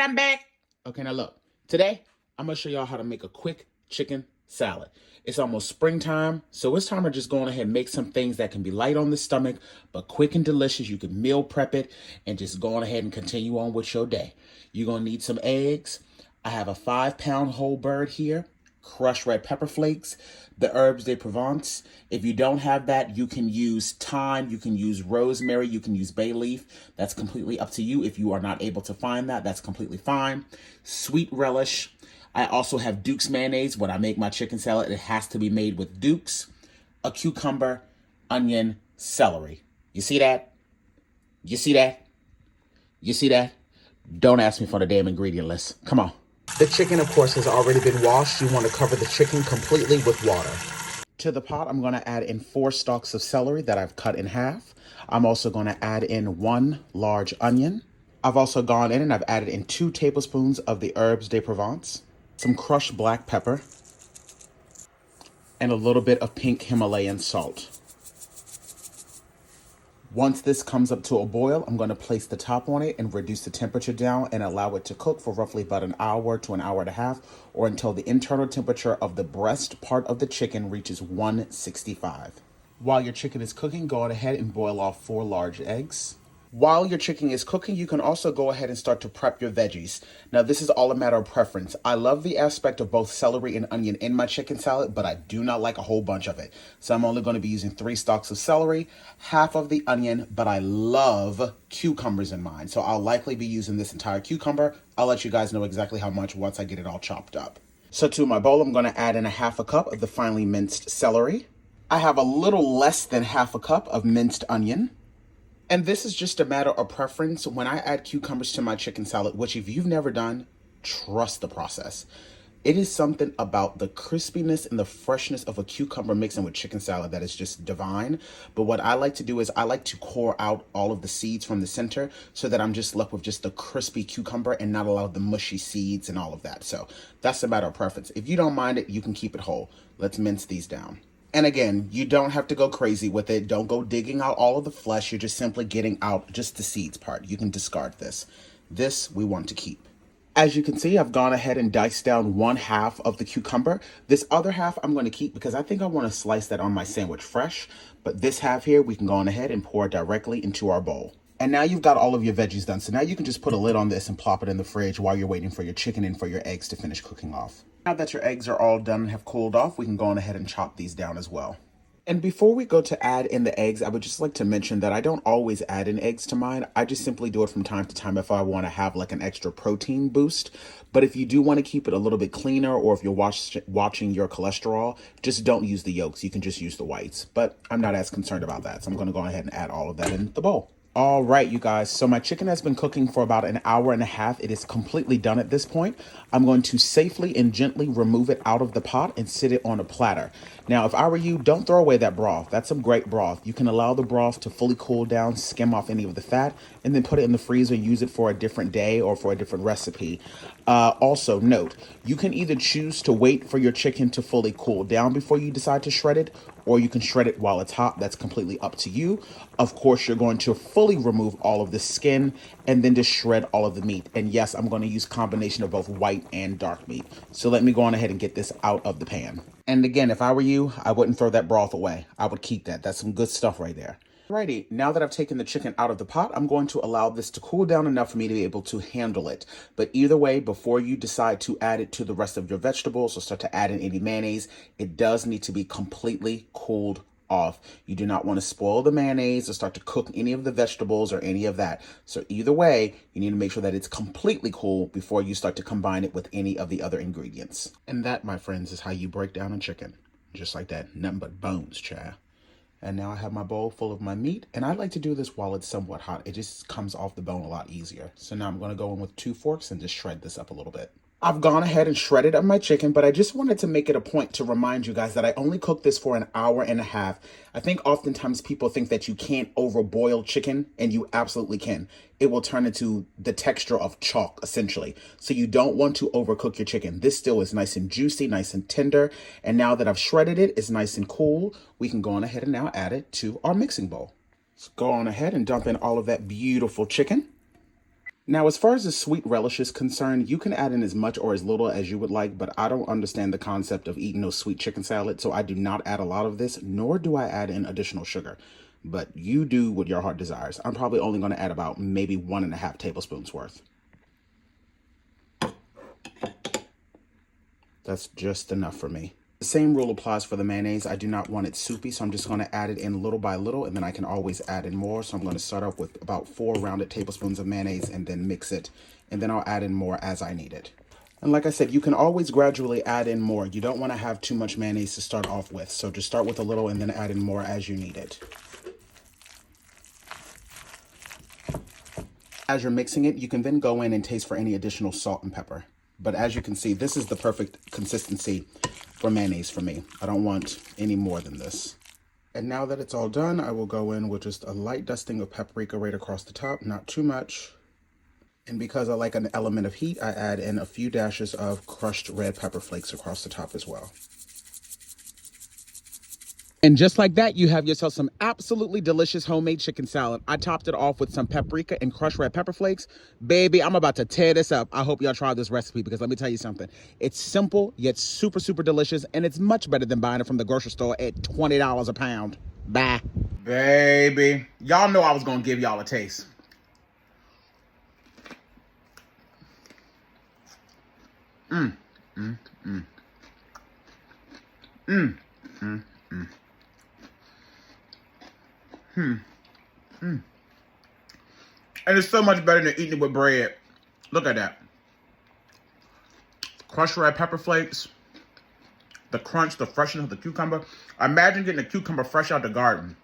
I'm back. Okay, now look. Today, I'm going to show y'all how to make a quick chicken salad. It's almost springtime, so it's time to just go on ahead and make some things that can be light on the stomach, but quick and delicious. You can meal prep it and just go on ahead and continue on with your day. You're going to need some eggs. I have a 5-pound whole bird here, crushed red pepper flakes, the herbes de Provence. If you don't have that, you can use thyme, you can use rosemary, you can use bay leaf. That's completely up to you. If you are not able to find that, that's completely fine. Sweet relish. I also have Duke's mayonnaise. When I make my chicken salad, it has to be made with Duke's, a cucumber, onion, celery. You see that? You see that? You see that? Don't ask me for the damn ingredient list. Come on. The chicken, of course, has already been washed. You want to cover the chicken completely with water. To the pot, I'm going to add in 4 stalks of celery that I've cut in half. I'm also going to add in 1 large onion. I've also gone in and I've added in 2 tablespoons of the herbes de Provence, some crushed black pepper, and a little bit of pink Himalayan salt. Once this comes up to a boil, I'm going to place the top on it and reduce the temperature down and allow it to cook for roughly about an hour to an hour and a half, or until the internal temperature of the breast part of the chicken reaches 165. While your chicken is cooking, go ahead and boil off 4 large eggs. While your chicken is cooking, you can also go ahead and start to prep your veggies. Now, this is all a matter of preference. I love the aspect of both celery and onion in my chicken salad, but I do not like a whole bunch of it. So I'm only going to be using 3 stalks of celery, half of the onion, but I love cucumbers in mine. So I'll likely be using this entire cucumber. I'll let you guys know exactly how much once I get it all chopped up. So to my bowl, I'm going to add in a half a cup of the finely minced celery. I have a little less than half a cup of minced onion. And this is just a matter of preference. When I add cucumbers to my chicken salad, which if you've never done, trust the process. It is something about the crispiness and the freshness of a cucumber mixing with chicken salad that is just divine. But what I like to do is I like to core out all of the seeds from the center so that I'm just left with just the crispy cucumber and not a lot of the mushy seeds and all of that. So that's a matter of preference. If you don't mind it, you can keep it whole. Let's mince these down. And again, you don't have to go crazy with it. Don't go digging out all of the flesh. You're just simply getting out just the seeds part. You can discard this. This we want to keep. As you can see, I've gone ahead and diced down 1/2 of the cucumber. This other half I'm going to keep because I think I want to slice that on my sandwich fresh. But this half here, we can go on ahead and pour directly into our bowl. And now you've got all of your veggies done. So now you can just put a lid on this and plop it in the fridge while you're waiting for your chicken and for your eggs to finish cooking off. Now that your eggs are all done and have cooled off, we can go on ahead and chop these down as well. And before we go to add in the eggs, I would just like to mention that I don't always add in eggs to mine. I just simply do it from time to time if I want to have like an extra protein boost. But if you do want to keep it a little bit cleaner, or if you're watching your cholesterol, just don't use the yolks. You can just use the whites. But I'm not as concerned about that. So I'm going to go ahead and add all of that in the bowl. All right, you guys, so my chicken has been cooking for about an hour and a half. It is completely done at this point. I'm going to safely and gently remove it out of the pot and sit it on a platter. Now, if I were you, don't throw away that broth. That's some great broth. You can allow the broth to fully cool down, skim off any of the fat, and then put it in the freezer and use it for a different day or for a different recipe. Also, note, you can either choose to wait for your chicken to fully cool down before you decide to shred it, or you can shred it while it's hot. That's completely up to you. Of course, you're going to fully remove all of the skin and then just shred all of the meat. And yes, I'm going to use a combination of both white and dark meat. So let me go on ahead and get this out of the pan. And again, if I were you, I wouldn't throw that broth away. I would keep that. That's some good stuff right there. Alrighty, now that I've taken the chicken out of the pot, I'm going to allow this to cool down enough for me to be able to handle it. But either way, before you decide to add it to the rest of your vegetables or start to add in any mayonnaise, it does need to be completely cooled off. You do not want to spoil the mayonnaise or start to cook any of the vegetables or any of that. So either way, you need to make sure that it's completely cool before you start to combine it with any of the other ingredients. And that, my friends, is how you break down a chicken. Just like that, nothing but bones, child. And now I have my bowl full of my meat, and I like to do this while it's somewhat hot. It just comes off the bone a lot easier. So now I'm going to go in with 2 forks and just shred this up a little bit. I've gone ahead and shredded up my chicken, but I just wanted to make it a point to remind you guys that I only cooked this for an hour and a half. I think oftentimes people think that you can't overboil chicken, and you absolutely can. It will turn into the texture of chalk, essentially. So you don't want to overcook your chicken. This still is nice and juicy, nice and tender. And now that I've shredded it, it's nice and cool. We can go on ahead and now add it to our mixing bowl. Let's go on ahead and dump in all of that beautiful chicken. Now, as far as the sweet relish is concerned, you can add in as much or as little as you would like, but I don't understand the concept of eating no sweet chicken salad, so I do not add a lot of this, nor do I add in additional sugar. But you do what your heart desires. I'm probably only going to add about maybe 1.5 tablespoons worth. That's just enough for me. The same rule applies for the mayonnaise. I do not want it soupy, so I'm just going to add it in little by little, and then I can always add in more. So I'm going to start off with about 4 rounded tablespoons of mayonnaise and then mix it, and then I'll add in more as I need it. And like I said, you can always gradually add in more. You don't want to have too much mayonnaise to start off with, so just start with a little and then add in more as you need it. As you're mixing it, you can then go in and taste for any additional salt and pepper. But as you can see, this is the perfect consistency for mayonnaise for me. I don't want any more than this. And now that it's all done, I will go in with just a light dusting of paprika right across the top, not too much. And because I like an element of heat, I add in a few dashes of crushed red pepper flakes across the top as well. And just like that, you have yourself some absolutely delicious homemade chicken salad. I topped it off with some paprika and crushed red pepper flakes. Baby, I'm about to tear this up. I hope y'all try this recipe because let me tell you something. It's simple, yet super, super delicious, and it's much better than buying it from the grocery store at $20 a pound. Bye. Baby, y'all know I was going to give y'all a taste. And it's so much better than eating it with bread. Look at that. Crushed red pepper flakes. The crunch, the freshness of the cucumber. Imagine getting a cucumber fresh out the garden.